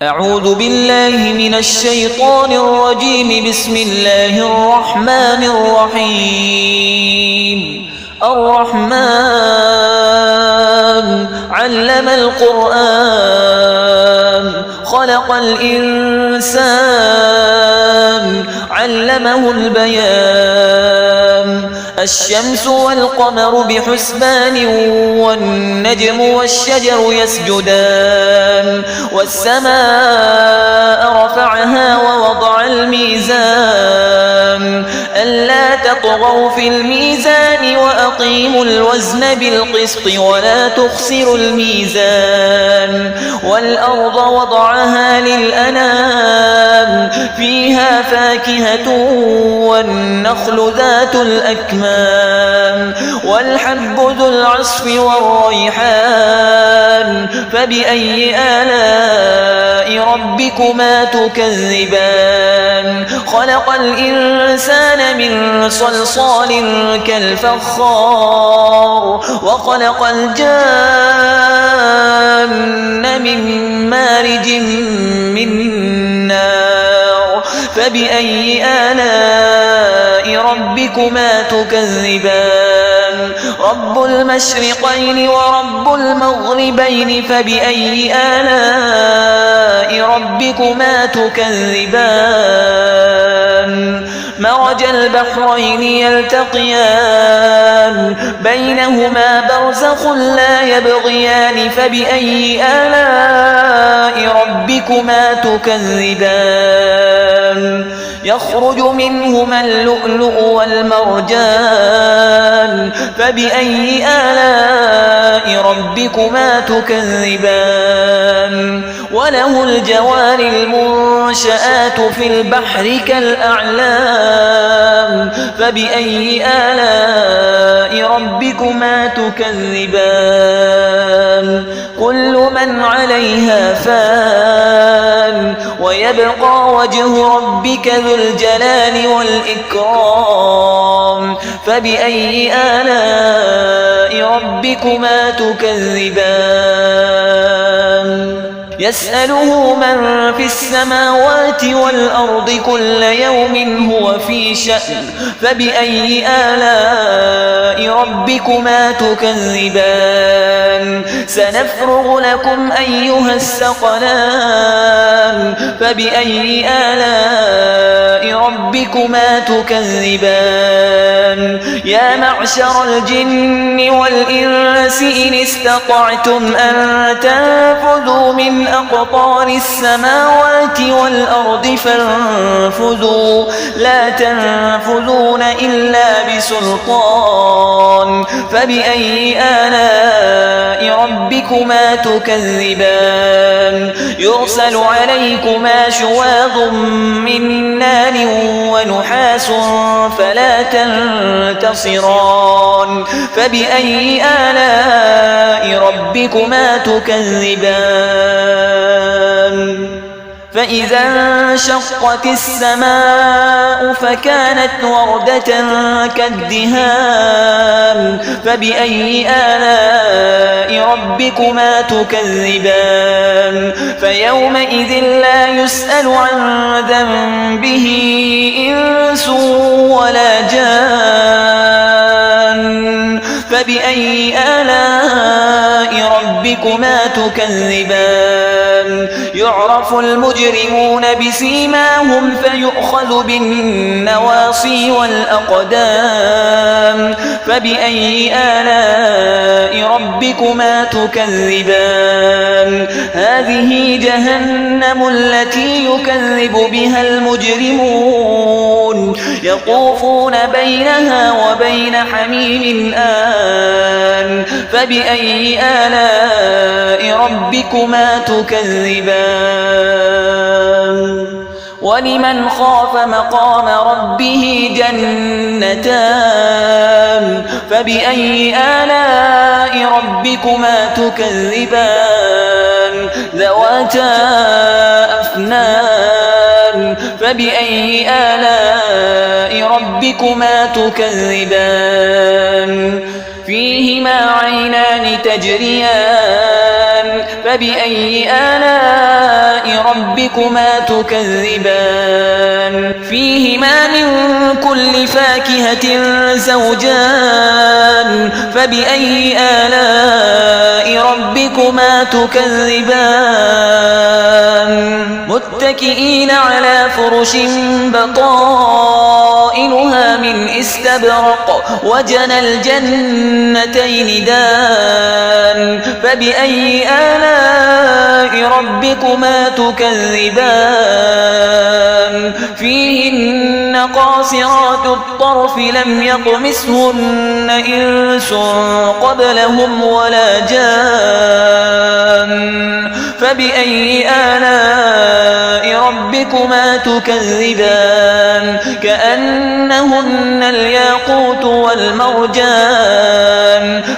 أعوذ بالله من الشيطان الرجيم. بسم الله الرحمن الرحيم. الرحمن علم القرآن خلق الإنسان علمه البيان. الشمس والقمر بحسبان والنجم والشجر يسجدان. والسماء رفعها ووضع الميزان ألا تطغوا في الميزان وأقيموا الوزن بالقسط ولا تخسروا الميزان. والأرض وضعها للأنام فيها فاكهة والنخل ذات الأكمام والحب ذو العصف والريحان. فبأي آلاء ربكما تكذبان؟ خلق الإنسان من صلصال كالفخار وخلق الجان من مارج من نار. فبأي آلاء ربكما تكذبان؟ رب المشرقين ورب المغربين. فبأي آلاء ربكما تكذبان؟ مرج البحرين يلتقيان بينهما برزخ لا يبغيان. فبأي آلاء ربكما تكذبان؟ يخرج منهما اللؤلؤ والمرجان. فبأي آلاء ربكما تكذبان؟ وله الجوار المنشآت في البحر كالأعلام. فبأي آلاء ربكما تكذبان؟ كل من عليها فان ويبقى وجه ربك ذو الجلال والإكرام. فبأي آلاء ربكما تكذبان؟ يسأله من في السماوات والأرض كل يوم هو في شأن. فبأي آلاء ربكما تكذبان؟ سنفرغ لكم أيها الثقلان. فبأي آلاء ربكما تكذبان؟ يا معشر الجن والإنس إن استطعتم أن تنفذوا من أقطار السماوات والأرض فانفذوا لا تنفذون إلا بسلطان. فبأي آلاء ربكما تكذبان؟ يرسل عليكما شواظ من نار ونحاس فلا تنتصران. فبأي آلاء ربكما تكذبان؟ فإذا انشقت السماء فكانت وردة كالدهان. فبأي آلاء ربكما تكذبان؟ فيومئذ لا يسأل عن ذنبه إنس ولا جان. فبأي آلاء ربكما تكذبان؟ يعرف المجرمون بسيماهم فيؤخذ بالنواصي والأقدام. فبأي آلاء ربكما تكذبان؟ هذه جهنم التي يكذب بها المجرمون يطوفون بينها وبين حميم آن. فبأي آلاء ربكما تكذبان؟ ولمن خاف مقام ربه جنتان. فبأي آلاء ربكما تكذبان؟ ذواتا أفنان. فبأي آلاء ربكما تكذبان؟ فيهما عينان تجريان فبأي آلاء ربكما تكذبان فيهما من كل فاكهة زوجان فبأي آلاء ربكما تكذبان متكئين على فرش بطائنها من استبرق وجنى الجنتين دان فبأي آلاء ربكما تكذبان فيهن قاصرات الطرف لم يطمثهن إنس قبلهم ولا جان فبأي آلاء ربكما تكذبان كأنهن الياقوت والمرجان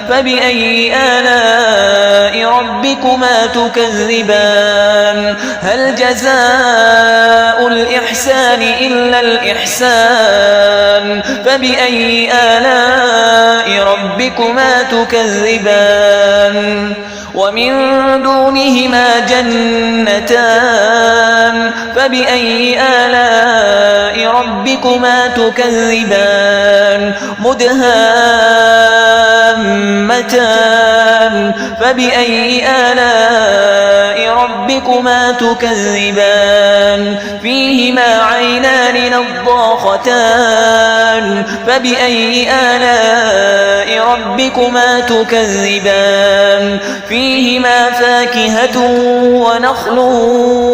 فبأي آلاء ربكما تكذبان هل جزاء الإحسان إلا الإحسان فبأي آلاء ربكما تكذبان ومن دونهما جنتان فبأي آلاء ربكما تكذبان مدهامتان فبأي آلاء ربكما تكذبان فيهما عينان نضاختان فبأي آلاء ربكما تكذبان فيهما فاكهة ونخل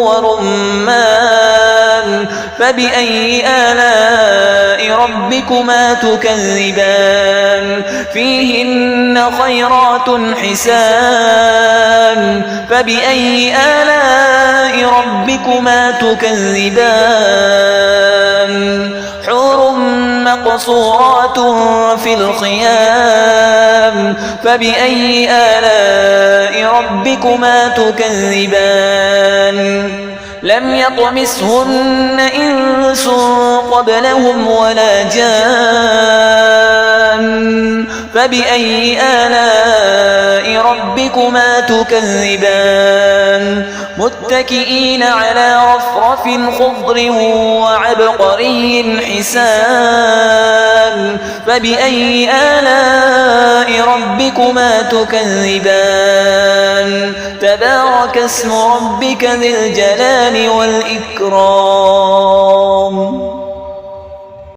ورمان فبأي آلاء ربكما تكذبان فيهن خيرات حسان فبأي آلاء ربكما تكذبان حور مقصورات في الخيام فبأي آلاء ربكما تكذبان لم يطمثهن إنس قبلهم ولا جان فبأي آلاء ربكما تكذبان متكئين على رفرف خضر وعبقري حسان فبأي آلاء ربكما تكذبان تبارك اسم ربك ذي الجلال والإكرام